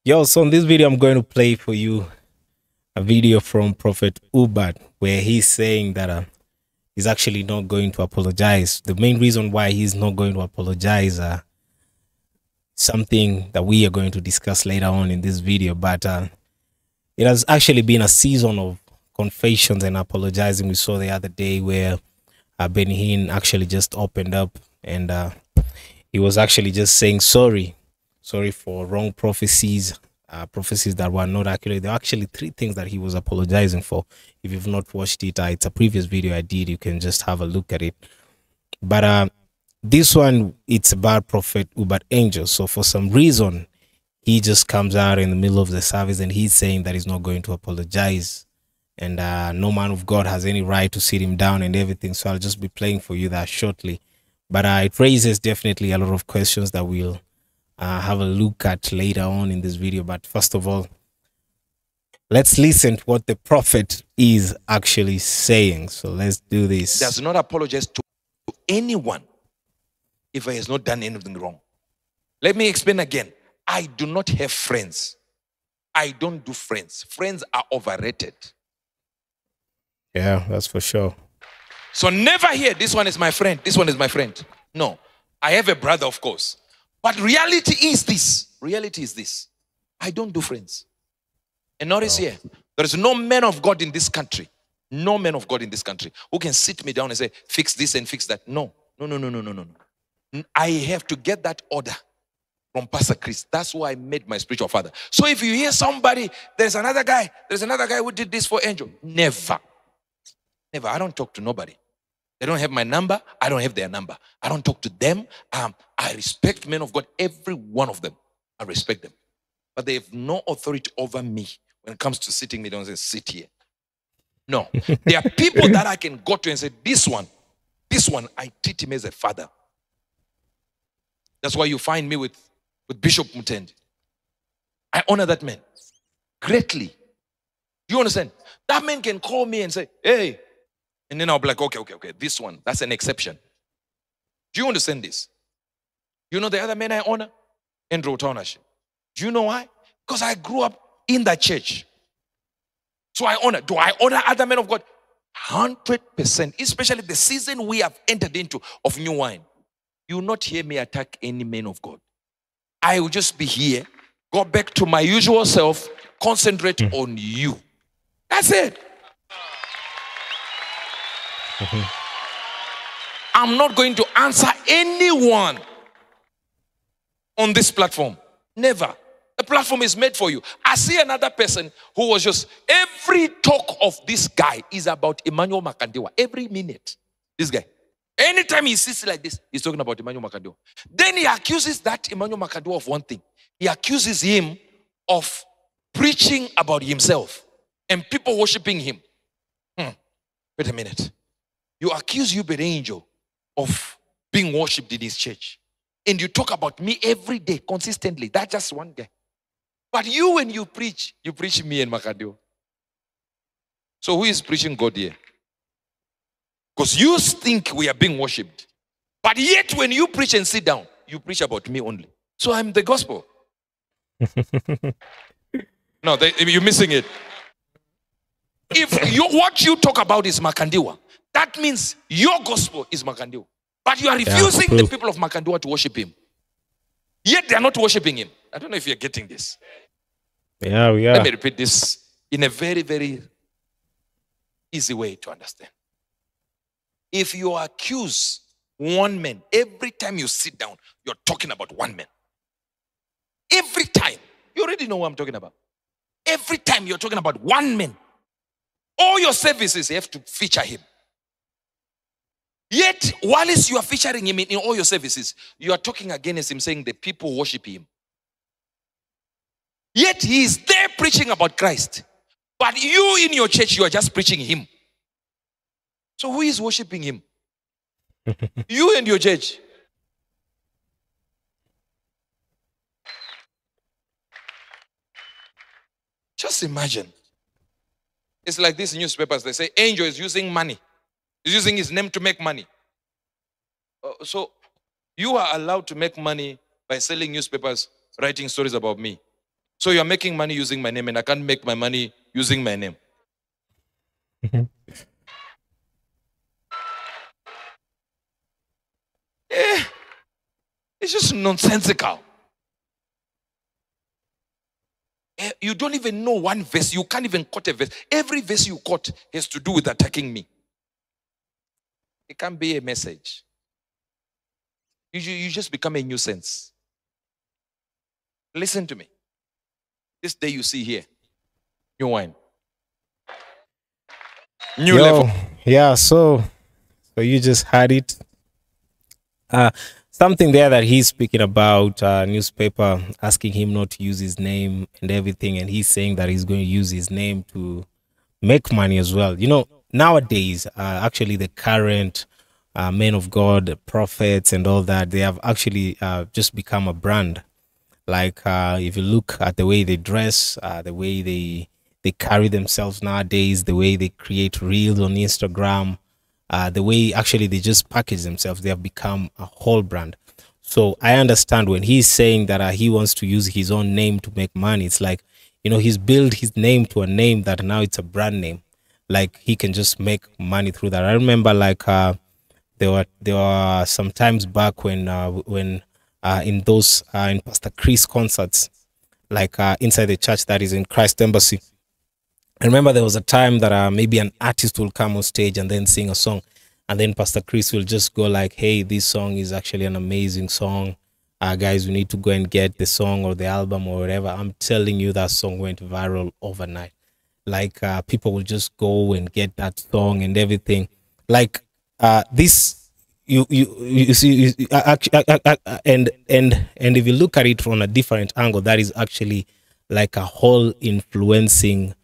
Yo, so in this video, I'm going to play for you a video from Prophet Uebert where he's saying that he's actually not going to apologize. The main reason why he's not going to apologize something that we are going to discuss later on in this video, but it has actually been a season of confessions and apologizing. We saw the other day where Hinn actually just opened up and he was actually just saying sorry for wrong prophecies, prophecies that were not accurate. There are actually 3 things that he was apologizing for. If you've not watched it, it's a previous video I did. You can just have a look at it. But this one, it's about Prophet Uebert Angel. So for some reason, he just comes out in the middle of the service and he's saying that he's not going to apologize. And no man of God has any right to sit him down and everything. So I'll just be playing for you that shortly. But it raises definitely a lot of questions that we'll have a look at later on in this video. But first of all, let's listen to what the prophet is actually saying. So let's do this. Does not apologize to anyone if he has not done anything wrong. Let me explain again. I do not have friends. I don't do friends. Friends are overrated. Yeah, that's for sure. So never hear, this one is my friend, this one is my friend. No, I have a brother, of course. But reality is this. Reality is this. I don't do friends. And notice here, there is no man of God in this country. No man of God in this country who can sit me down and say, fix this and fix that. No. I have to get that order from Pastor Chris. That's why I made my spiritual father. So if you hear somebody, there's another guy who did this for Angel. Never. Never. I don't talk to nobody. They don't have my number. I don't have their number. I don't talk to them. I respect men of God, every one of them. I respect them. But they have no authority over me when it comes to sitting me down and say, sit here. No. There are people that I can go to and say, this one, I treat him as a father. That's why you find me with Bishop Mutendi. I honor that man greatly. Do you understand? That man can call me and say, hey. And then I'll be like, okay. This one, that's an exception. Do you understand this? You know the other man I honor? Andrew Township. Do you know why? Because I grew up in that church. So I honor. Do I honor other men of God? 100%. Especially the season we have entered into of new wine. You will not hear me attack any man of God. I will just be here, go back to my usual self, concentrate on you. That's it. I'm not going to answer anyone on this platform. Never. The platform is made for you. I see another person who was just, every talk of this guy is about Emmanuel Makandiwa. Every minute. This guy. Anytime he sits like this, he's talking about Emmanuel Makandiwa. Then he accuses that Emmanuel Makandiwa of one thing. He accuses him of preaching about himself and people worshiping him. Wait a minute. You accuse Uebert Angel of being worshipped in his church. And you talk about me every day, consistently. That's just one guy. But you, when you preach me and Makandiwa. So who is preaching God here? Because you think we are being worshipped. But yet when you preach and sit down, you preach about me only. So I'm the gospel. No, you're missing it. If what you talk about is Makandiwa, that means your gospel is Makandiwa. But you are refusing the people of Makandiwa to worship him. Yet they are not worshiping him. I don't know if you're getting this. Yeah, we are. Let me repeat this in a very, very easy way to understand. If you accuse one man, every time you sit down, you're talking about one man. Every time. You already know what I'm talking about. Every time you're talking about one man. All your services have to feature him. Yet, whilst you are featuring him in all your services, you are talking against him, saying the people worship him. Yet, he is there preaching about Christ. But you in your church, you are just preaching him. So who is worshiping him? You and your church. Just imagine. It's like these newspapers. They say Angel is using money. He's using his name to make money. So you are allowed to make money by selling newspapers, writing stories about me. So you're making money using my name and I can't make my money using my name. It's just nonsensical. You don't even know one verse. You can't even quote a verse. Every verse you quote has to do with attacking me. It can't be a message. You just become a nuisance. Listen to me. This day you see here, new wine. New level. Yeah, so you just had it. Something there that he's speaking about, newspaper asking him not to use his name and everything, and he's saying that he's going to use his name to make money as well. You know, nowadays, actually the current men of God, prophets and all that, they have actually just become a brand. Like if you look at the way they dress, the way they carry themselves nowadays, the way they create reels on Instagram, the way actually they just package themselves, they have become a whole brand. So I understand when he's saying that he wants to use his own name to make money. It's like, you know, he's built his name to a name that now it's a brand name. Like he can just make money through that. I remember like there were some times back when in those in Pastor Chris concerts, like inside the church that is in Christ Embassy. I remember there was a time that maybe an artist will come on stage and then sing a song, and then Pastor Chris will just go like, hey, this song is actually an amazing song. Guys, we need to go and get the song or the album or whatever. I'm telling you, that song went viral overnight. Like people will just go and get that song and everything. Like this, you see, and if you look at it from a different angle, that is actually like a whole influencing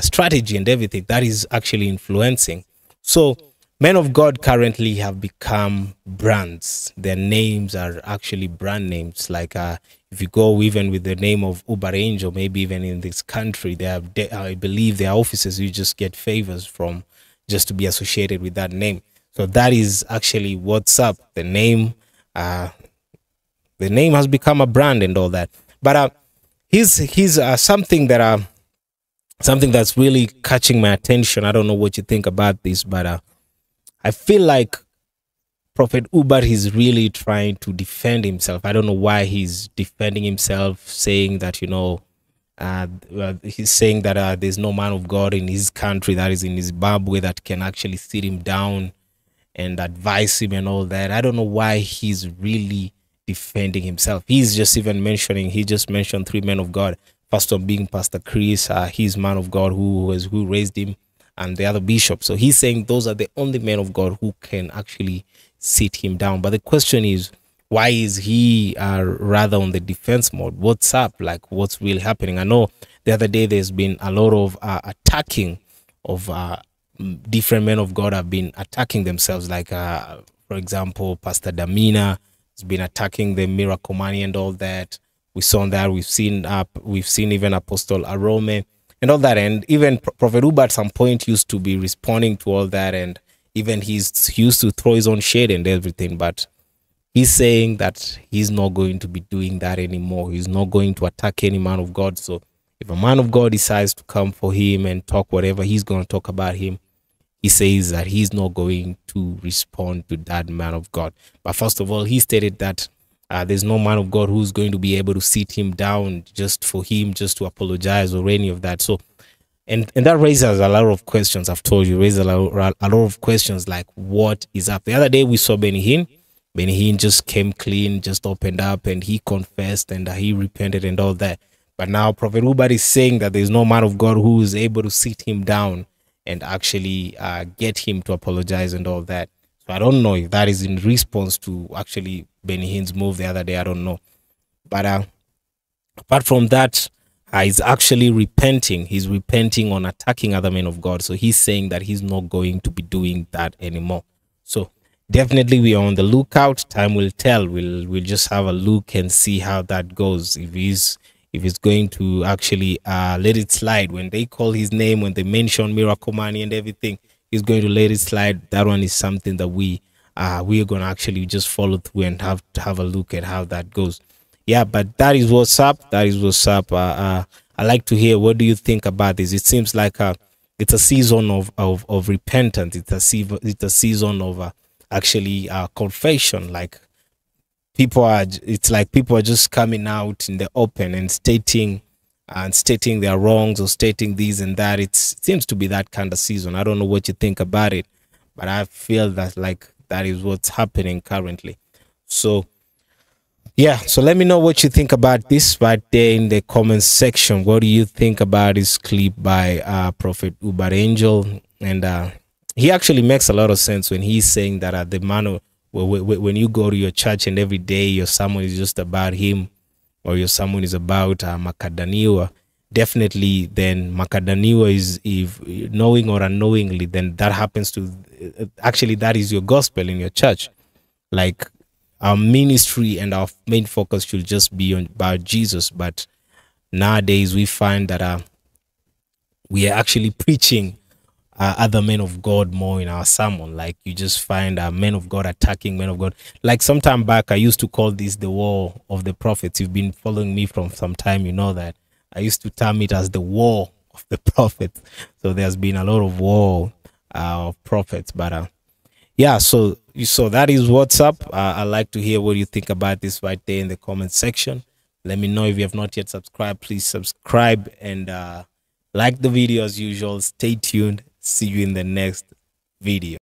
strategy and everything that is actually influencing. So men of God currently have become brands. Their names are actually brand names. Like if you go even with the name of Uebert, or maybe even in this country, they have, I believe their offices, you just get favors from just to be associated with that name. So that is actually what's up. The name has become a brand and all that. But he's something that something that's really catching my attention. I don't know what you think about this, but I feel like Prophet Uebert is really trying to defend himself. I don't know why he's defending himself, saying that, you know, he's saying that there's no man of God in his country, that is in Zimbabwe, that can actually sit him down and advise him and all that. I don't know why he's really defending himself. He's just even mentioning, he just mentioned 3 men of God. First one being Pastor Chris, his man of God who raised him, and the other bishop. So he's saying those are the only men of God who can actually sit him down. But the question is, why is he rather on the defense mode? What's up? Like, what's really happening? I know the other day there's been a lot of attacking of different men of God have been attacking themselves. Like, for example, Pastor Damina has been attacking the miracle money and all that. We saw that. We've seen even Apostle Arome and all that. And even Prophet Uebert at some point used to be responding to all that. And even he used to throw his own shade and everything. But he's saying that he's not going to be doing that anymore. He's not going to attack any man of God. So if a man of God decides to come for him and talk whatever he's going to talk about him, he says that he's not going to respond to that man of God. But first of all, he stated that there's no man of God who's going to be able to sit him down just for him just to apologize or any of that. So, and that raises a lot of questions. I've told you, raises a lot of questions like, what is up? The other day we saw Hinn. Hinn just came clean, just opened up, and he confessed and he repented and all that. But now Prophet Uebert is saying that there's no man of God who is able to sit him down and actually get him to apologize and all that. So I don't know if that is in response to actually Hinn's move the other day. I don't know. But apart from that, he's actually repenting. He's repenting on attacking other men of God. So he's saying that he's not going to be doing that anymore. So definitely we are on the lookout. Time will tell. We'll just have a look and see how that goes. If he's going to actually let it slide when they call his name, when they mention miracle money and everything, he's going to let it slide. That one is something that we are going to actually just follow through and have a look at how that goes. yeah, but that is what's up. That is what's up. I like to hear, what do you think about this? It seems like it's a season of repentance. It's a season of actually confession. Like it's like people are just coming out in the open and stating their wrongs, or stating this and that. It seems to be that kind of season. I don't know what you think about it, but I feel that like that is what's happening currently. So yeah, so let me know what you think about this right there in the comments section. What do you think about this clip by Prophet Uebert Angel? And he actually makes a lot of sense when he's saying that the man, when you go to your church and every day your sermon is just about him, or your sermon is about Makadaniwa, definitely then Makadaniwa is, if knowing or unknowingly, then that happens to, actually that is your gospel in your church. Like, our ministry and our main focus should just be on about Jesus. But nowadays we find that we are actually preaching other men of God more in our sermon. Like, you just find men of God attacking men of God. Like, some time back I used to call this the war of the prophets. You've been following me from some time, you know that I used to term it as the war of the prophets. So there's been a lot of war of prophets. But yeah, so that is what's up. I'd like to hear what you think about this right there in the comment section. Let me know. If you have not yet subscribed, please subscribe and like the video as usual. Stay tuned. See you in the next video.